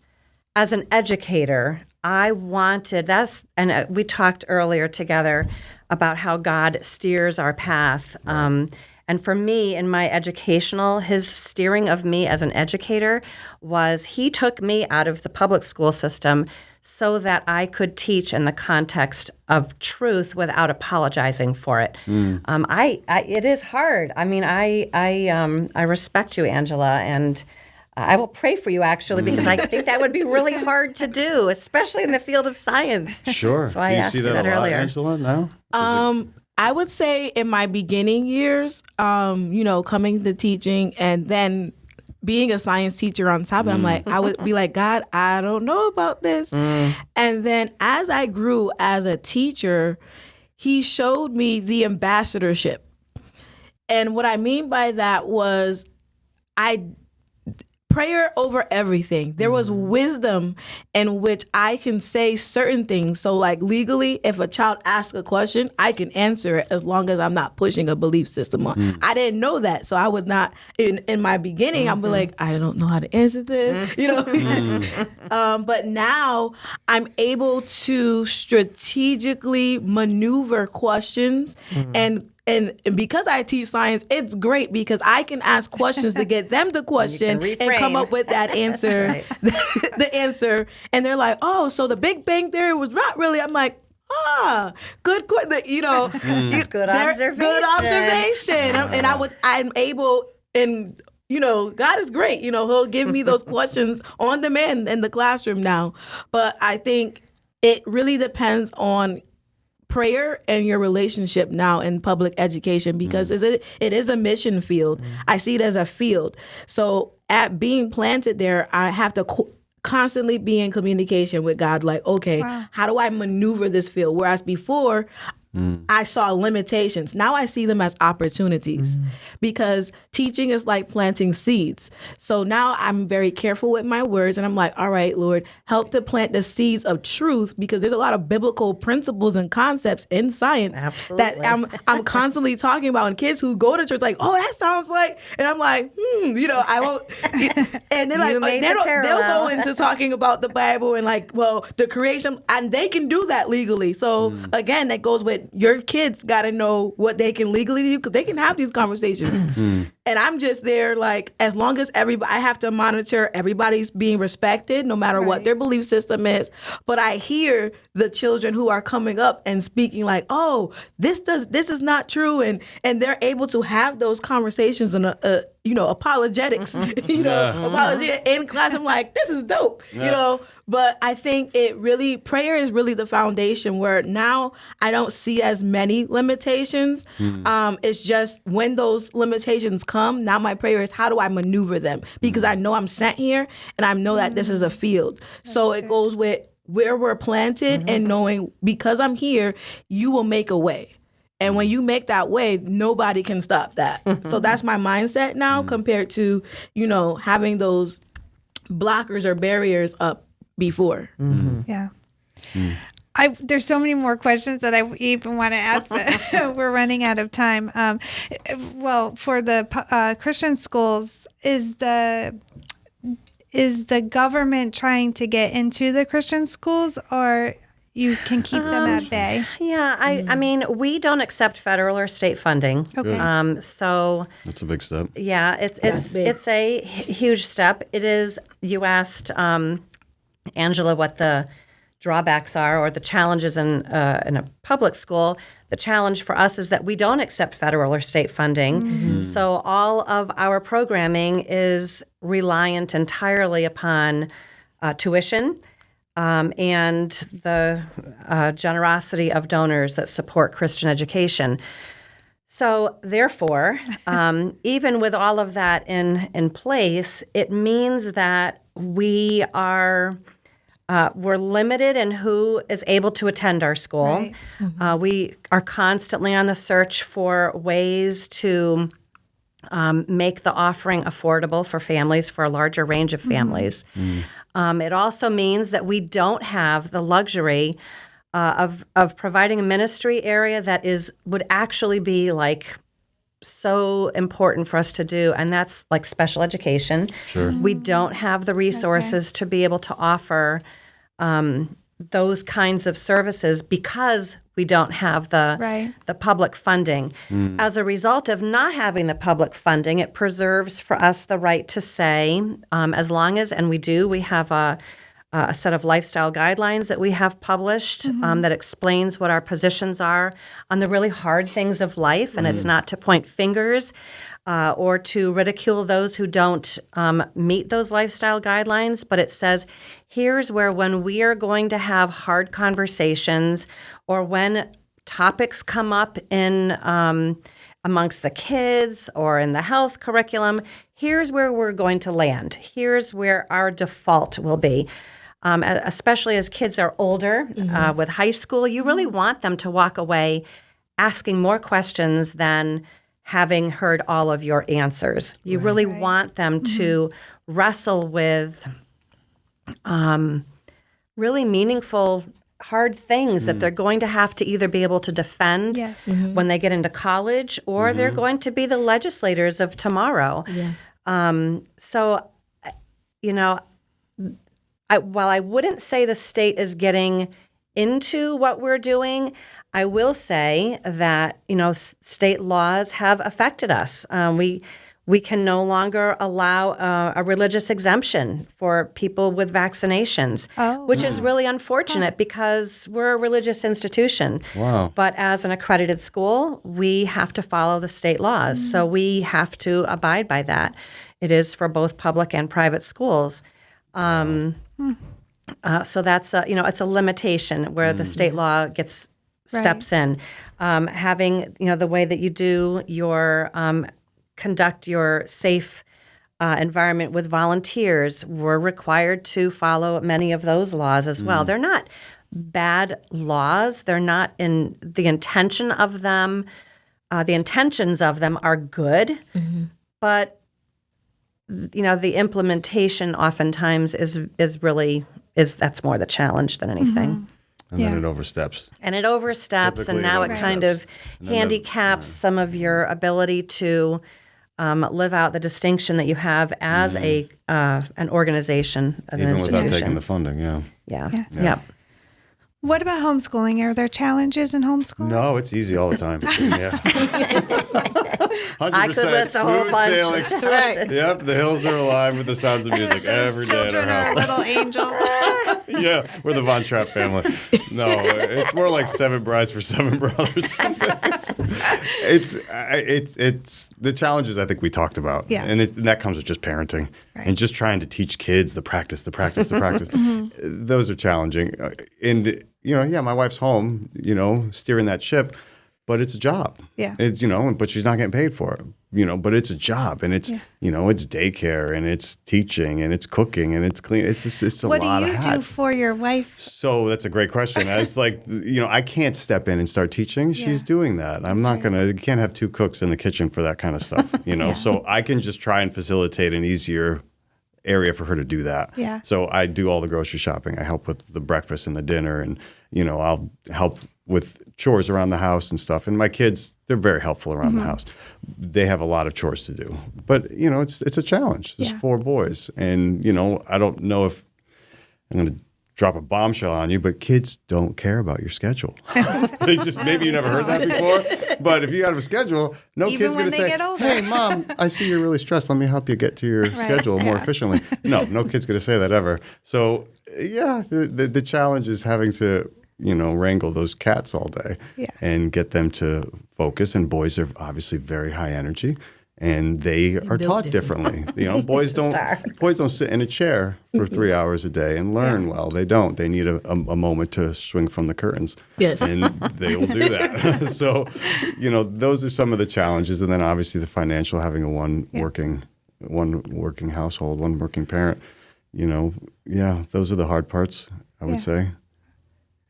as an educator. I wanted, and we talked earlier together about how God steers our path. And And for me, in my his steering of me as an educator was he took me out of the public school system so that I could teach in the context of truth without apologizing for it. It is hard. I mean, I respect you, Angela, and I will pray for you, actually, because I think that would be really hard to do, especially in the field of science. Sure. So I Do you asked see you that that a lot, earlier. Angela, now? I would say in my beginning years, coming to teaching and then being a science teacher on top, and I'm like, I would be like, God, I don't know about this. And then as I grew as a teacher, he showed me the ambassadorship. And what I mean by that was prayer over everything. There was wisdom in which I can say certain things. So like legally, if a child asks a question, I can answer it as long as I'm not pushing a belief system on. I didn't know that. So I would not, in my beginning, I'd be like, I don't know how to answer this, but now I'm able to strategically maneuver questions and because I teach science, it's great because I can ask questions to get them to question and come up with that answer, the answer. And they're like, oh, so the Big Bang Theory was not really. I'm like, good, good observation. Good observation. And I'm able, and God is great. He'll give me those questions on demand in the classroom now. But I think it really depends on prayer and your relationship now in public education, because it is a mission field. I see it as a field. So at being planted there, I have to constantly be in communication with God, like, okay, how do I maneuver this field? Whereas before, I saw limitations. Now I see them as opportunities because teaching is like planting seeds. So now I'm very careful with my words, and I'm like, all right, Lord, help to plant the seeds of truth, because there's a lot of biblical principles and concepts in science that I'm constantly talking about. And kids who go to church like, oh, that sounds like, and I'm like, I won't. And then like they'll go into talking about the Bible and like, well, the creation, and they can do that legally. So again, that goes with your kids got to know what they can legally do, because they can have these conversations. And I'm just there like, as long as I have to monitor everybody's being respected, no matter what their belief system is. But I hear the children who are coming up and speaking like, oh, this is not true. And they're able to have those conversations and, apologetics, apology in class. I'm like, this is dope, But I think prayer is really the foundation, where now I don't see as many limitations. It's just when those limitations come, now my prayer is, how do I maneuver them? Because I know I'm sent here and I know that this is a field. So it goes with where we're planted and knowing, because I'm here, you will make a way. And when you make that way, nobody can stop that. So that's my mindset now compared to, having those blockers or barriers up before. Yeah. There's so many more questions that I even want to ask, but we're running out of time. Well, for the Christian schools, is the government trying to get into the Christian schools, or you can keep them at bay? Yeah, I mean, we don't accept federal or state funding. Okay. So that's a big step. Yeah, it's a huge step. It is. You asked Angela what the drawbacks are or the challenges in a public school. The challenge for us is that we don't accept federal or state funding. So all of our programming is reliant entirely upon tuition and the generosity of donors that support Christian education. So therefore, even with all of that in place, it means that we are we're limited in who is able to attend our school. Right. We are constantly on the search for ways to make the offering affordable for families, for a larger range of families. It also means that we don't have the luxury of providing a ministry area that would actually be like so important for us to do, and that's like special education. Sure. We don't have the resources to be able to offer those kinds of services because we don't have the public funding. As a result of not having the public funding, it preserves for us the right to say, as long as, and we have a set of lifestyle guidelines that we have published that explains what our positions are on the really hard things of life. And it's not to point fingers or to ridicule those who don't meet those lifestyle guidelines, but it says, here's where when we are going to have hard conversations or when topics come up in amongst the kids or in the health curriculum, here's where we're going to land. Here's where our default will be. Especially as kids are older with high school, you really want them to walk away asking more questions than having heard all of your answers. You really want them to wrestle with really meaningful, hard things that they're going to have to either be able to defend when they get into college or they're going to be the legislators of tomorrow. So, while I wouldn't say the state is getting into what we're doing, I will say that, state laws have affected us. We can no longer allow a religious exemption for people with vaccinations, which is really unfortunate because we're a religious institution. Wow. But as an accredited school, we have to follow the state laws. So we have to abide by that. It is for both public and private schools. So that's it's a limitation where the state law steps in. Having the way that you do your conduct your safe environment with volunteers, we're required to follow many of those laws as well. They're not bad laws. They're not in the intention of them. The intentions of them are good, but the implementation oftentimes is that's more the challenge than anything. And then it oversteps. And it oversteps, Typically and now it it kind of handicaps some of your ability to live out the distinction that you have as an organization, as an Even institution. without taking the funding, Yeah. What about homeschooling? Are there challenges in homeschooling? No, it's easy all the time. 100% I could list a whole smooth bunch sailing. of challenges. Yep, the hills are alive with the sounds of music every day in our Children are house. little angels. Yeah, we're the Von Trapp family. No, it's more like 7 brides for 7 brothers. It's the challenges I think we talked about, and that comes with just parenting and just trying to teach kids the practice. Those are challenging, and my wife's home, steering that ship. But it's a job. Yeah. It's, but she's not getting paid for it. But it's a job, and it's it's daycare, and it's teaching, and it's cooking, and it's clean. It's a lot of hats. What do you do for your wife? So that's a great question. It's like, I can't step in and start teaching. She's doing that. I'm not gonna. You can't have 2 cooks in the kitchen for that kind of stuff. So I can just try and facilitate an easier area for her to do that. Yeah. So I do all the grocery shopping. I help with the breakfast and the dinner, and I'll help with chores around the house and stuff. And my kids, they're very helpful around the house. They have a lot of chores to do. But, it's a challenge. There's 4 boys. And, I don't know if I'm going to drop a bombshell on you, but kids don't care about your schedule. They just, maybe you never heard that before. But if you have a schedule, no kid's going to say, hey, Mom, I see you're really stressed. Let me help you get to your schedule more efficiently. No kid's going to say that ever. So, the challenge is having to wrangle those cats all day and get them to focus. And boys are obviously very high energy, and they are taught differently. Boys don't sit in a chair for 3 hours a day and learn well. They don't. They need a moment to swing from the curtains. Yes. And they will do that. So, those are some of the challenges. And then obviously the financial, having a one working household, one working parent, those are the hard parts, I would say.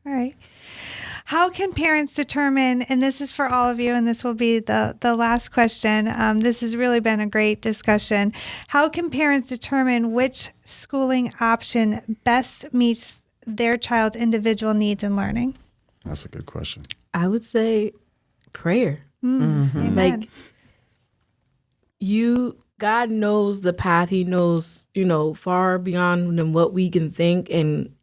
All right. How can parents determine, and this is for all of you, and this will be the last question. This has really been a great discussion. How can parents determine which schooling option best meets their child's individual needs and learning? That's a good question. I would say prayer. Amen. Like, God knows the path. He knows, far beyond than what we can think. And,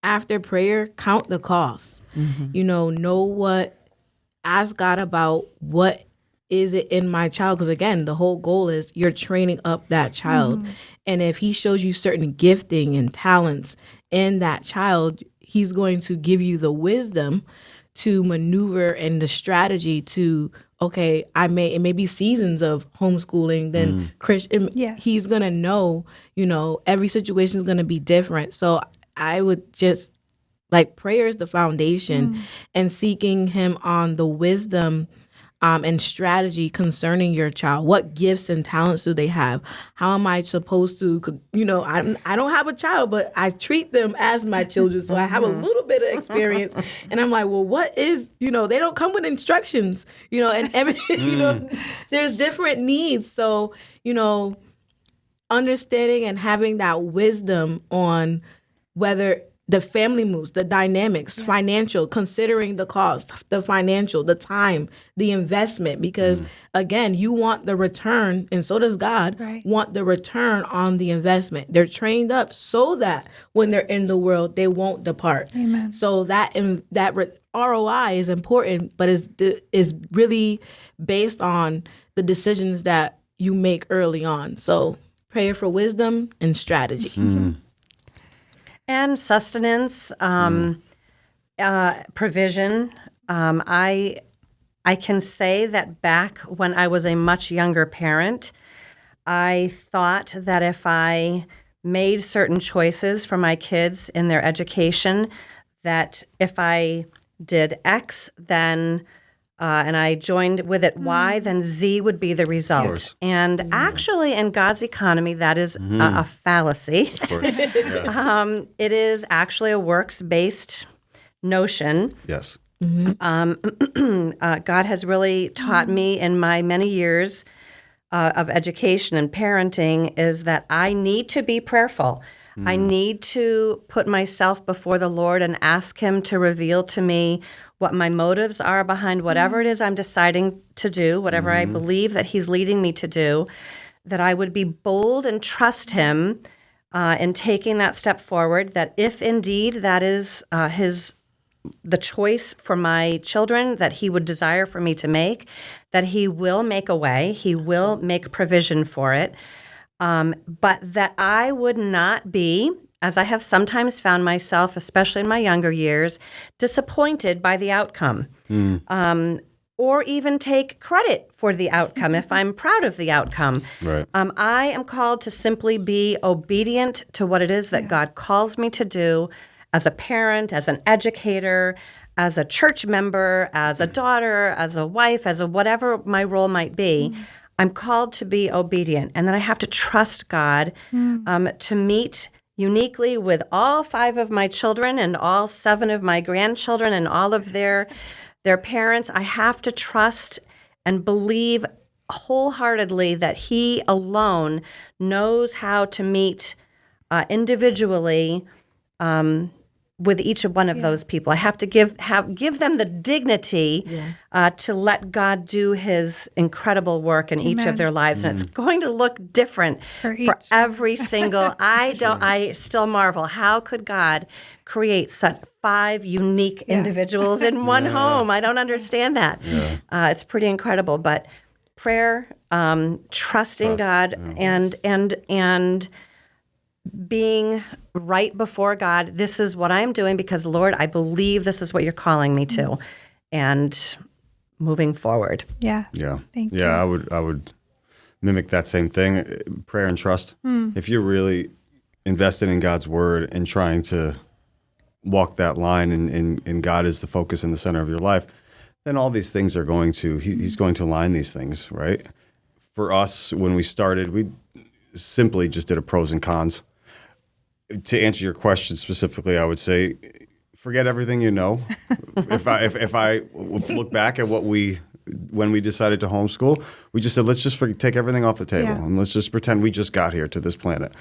after prayer, count the costs. Ask God about what is it in my child? Because again, the whole goal is you're training up that child. And if he shows you certain gifting and talents in that child, he's going to give you the wisdom to maneuver and the strategy to, okay, it may be seasons of homeschooling, then Christian, he's going to know, every situation is going to be different. So I would just, prayer is the foundation, and seeking him on the wisdom and strategy concerning your child. What gifts and talents do they have? How am I supposed to, I don't have a child, but I treat them as my children. So I have a little bit of experience. And I'm like, well, what is, they don't come with instructions, and there's different needs. So, understanding and having that wisdom on whether the family moves, the dynamics, financial, considering the cost, the financial, the time, the investment, because again, you want the return, and so does God, want the return on the investment. They're trained up so that when they're in the world, they won't depart. Amen. So that ROI is important, but is really based on the decisions that you make early on. So prayer for wisdom and strategy. And sustenance, provision. I can say that back when I was a much younger parent, I thought that if I made certain choices for my kids in their education, that if I did X, then and I joined with it Y, then Z would be the result. And actually, in God's economy, that is a fallacy. Of course. Yeah. It is actually a works-based notion. Yes. God has really taught me in my many years of education and parenting is that I need to be prayerful. I need to put myself before the Lord and ask him to reveal to me what my motives are behind whatever it is I'm deciding to do, whatever I believe that he's leading me to do, that I would be bold and trust him in taking that step forward, that if indeed that is the choice for my children that he would desire for me to make, that he will make a way, he will make provision for it, but that I would not be, as I have sometimes found myself, especially in my younger years, disappointed by the outcome, or even take credit for the outcome if I'm proud of the outcome. Right. I am called to simply be obedient to what it is that God calls me to do as a parent, as an educator, as a church member, as a daughter, as a wife, as a whatever my role might be. I'm called to be obedient, and then I have to trust God to meet uniquely with all 5 of my children and all 7 of my grandchildren and all of their parents. I have to trust and believe wholeheartedly that he alone knows how to meet individually with each one of those people. I have to give them the dignity to let God do his incredible work in each of their lives. And it's going to look different for every single. I still marvel. How could God create such 5 unique individuals in one home? I don't understand that. It's pretty incredible. But prayer, trusting God, and being right before God, this is what I'm doing because, Lord, I believe this is what you're calling me to, and moving forward. Yeah. Thank you. I would mimic that same thing, prayer and trust. If you're really invested in God's word and trying to walk that line and God is the focus in the center of your life, then all these things are going to, he's going to align these things, right? For us, when we started, we simply just did a pros and cons. To answer your question specifically, I would say, forget everything you know. If I look back at when we decided to homeschool, we just said, let's just take everything off the table and let's just pretend we just got here to this planet.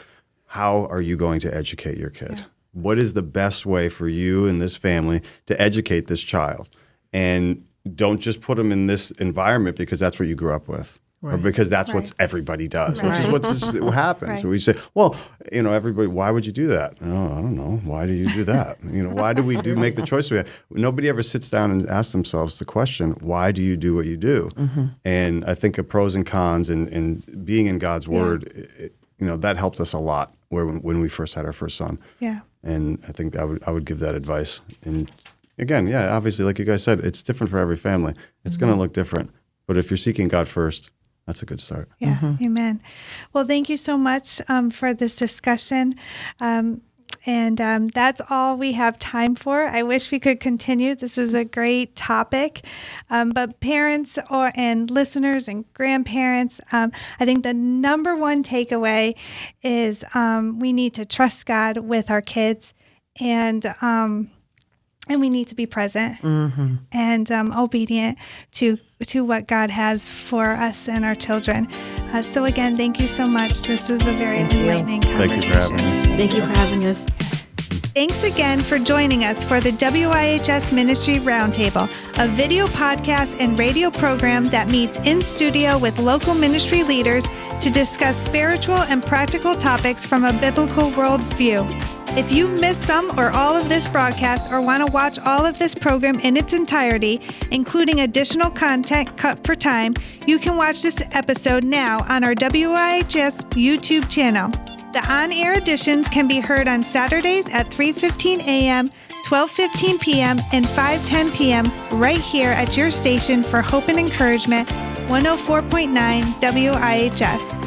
How are you going to educate your kid? What is the best way for you and this family to educate this child? And don't just put them in this environment because that's what you grew up with. or because that's what everybody does, which is what happens. Right. So we say, well, everybody, why would you do that? Oh, I don't know. Why do you do that? Why do we make the choice we have? Nobody ever sits down and asks themselves the question, why do you do what you do? Mm-hmm. And I think of pros and cons and being in God's Word, that helped us a lot when we first had our first son. Yeah. And I think I would give that advice. And again, obviously, like you guys said, it's different for every family. It's going to look different. But if you're seeking God first, that's a good start. Yeah. Amen. Well, thank you so much for this discussion. And that's all we have time for. I wish we could continue. This was a great topic. But parents and listeners and grandparents, I think the number one takeaway is we need to trust God with our kids, and we need to be present and obedient to what God has for us and our children. So again, thank you so much. This was a very enlightening conversation. Thank you for having us. Thank you for having us. Thanks again for joining us for the WIHS Ministry Roundtable, a video podcast and radio program that meets in studio with local ministry leaders to discuss spiritual and practical topics from a biblical worldview. If you missed some or all of this broadcast or want to watch all of this program in its entirety, including additional content cut for time, you can watch this episode now on our WIHS YouTube channel. The on-air editions can be heard on Saturdays at 3:15 a.m., 12:15 p.m., and 5:10 p.m. right here at your station for Hope and Encouragement, 104.9 WIHS.